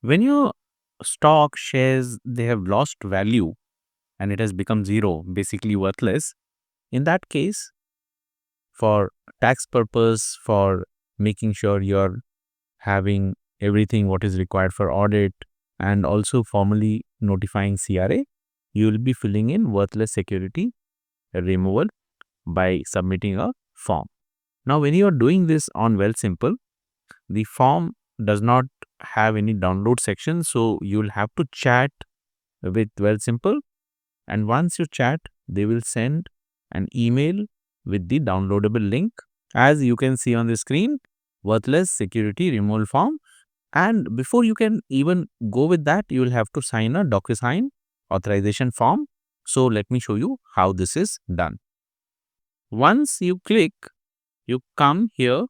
When your stock shares, they have lost value and it has become zero, basically worthless. In that case, for tax purpose, for making sure you're having everything what is required for audit and also formally notifying CRA, you will be filling in worthless security removal by submitting a form. Now, when you are doing this on Wealthsimple, the form does not have any download section, so you will have to chat with Wealthsimple, and once you chat, they will send an email with the downloadable link. As you can see on the screen, worthless security removal form. And before you can even go with that, you will have to sign a DocuSign authorization form. So let me show you how this is done. Once you click, you come here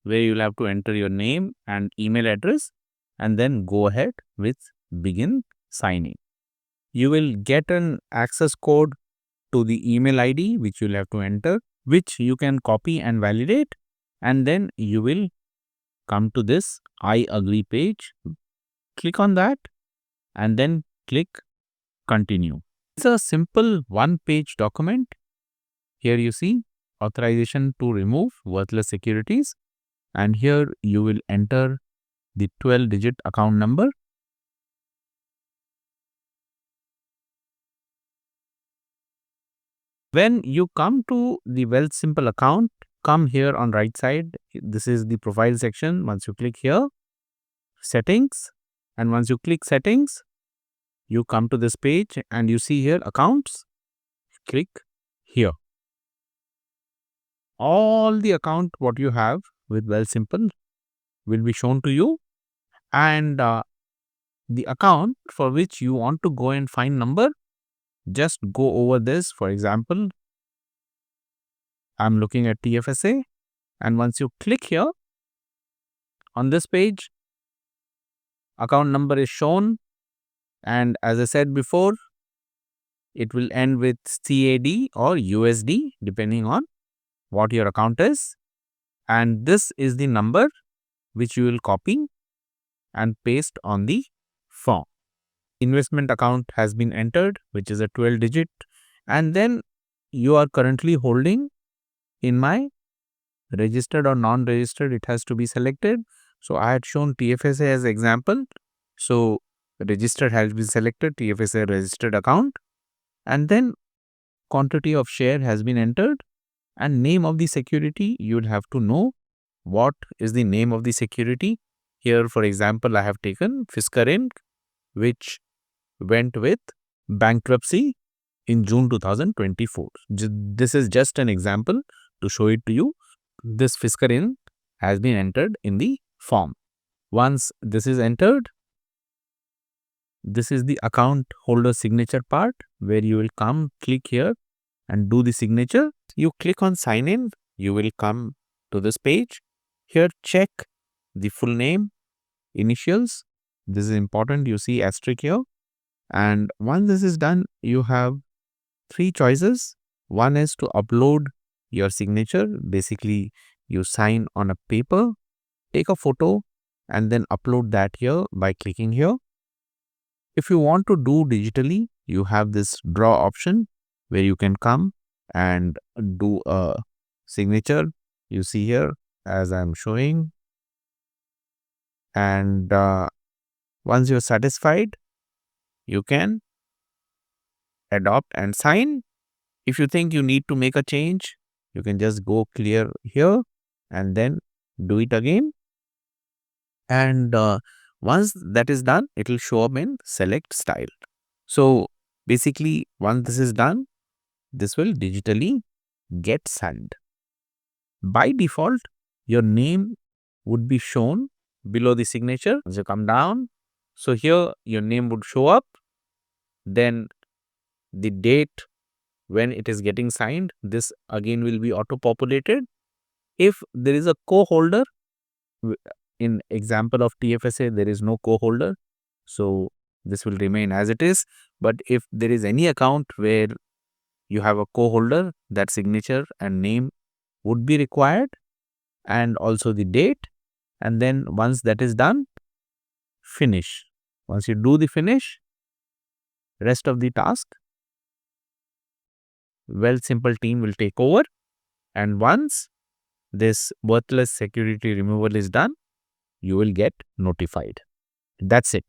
where you'll have to enter your name and email address and then go ahead with begin signing. You will get an access code to the email ID which you'll have to enter, which you can copy and validate, and then you will come to this I agree page. Click on that and then click continue. It's a simple one-page document. Here you see authorization to remove worthless securities, and here you will enter the 12-digit account number. When you come to the Wealthsimple account, come here on right side. This is the profile section. Once you click here, settings, and once you click settings, you come to this page and you see here accounts. Click here. All the account what you have with Wealthsimple will be shown to you, and the account for which you want to go and find number, just go over this. For example, I'm looking at TFSA, and once you click here on this page, account number is shown, and as I said before, it will end with CAD or USD depending on what your account is, and this is the number which you will copy and paste on the form. Investment account has been entered, which is a 12-digit, and then you are currently holding in my registered or non-registered, it has to be selected. So I had shown TFSA as example. So registered has been selected, TFSA registered account, and then quantity of share has been entered, and name of the security, you will have to know what is the name of the security. Here, for example, I have taken Fisker Inc., which went with bankruptcy in June 2024. This is just an example to show it to you. This Fisker Inc. has been entered in the form. Once this is entered, this is the account holder signature part where you will come, click here and do the signature. You click on sign in, you will come to this page. Here check the full name, initials. This is important. You see asterisk here. And once this is done, you have three choices. One is to upload your signature. Basically, you sign on a paper, take a photo, and then upload that here by clicking here. If you want to do digitally, you have this draw option where you can come and do a signature. You see here as I'm showing. And once you're satisfied, you can adopt and sign. If you think you need to make a change, you can just go clear here and then do it again. And once that is done, it will show up in select style. So basically, once this is done, this will digitally get signed. By default, your name would be shown below the signature. As you come down, so here your name would show up, then the date when it is getting signed, this again will be auto populated. If there is a co-holder, in example of TFSA, there is no co-holder, so this will remain as it is. But if there is any account where you have a co-holder, that signature and name would be required, and also the date. And then once that is done, finish. Once you do the finish, rest of the task, Wealthsimple team will take over, and once this worthless security removal is done, you will get notified. That's it.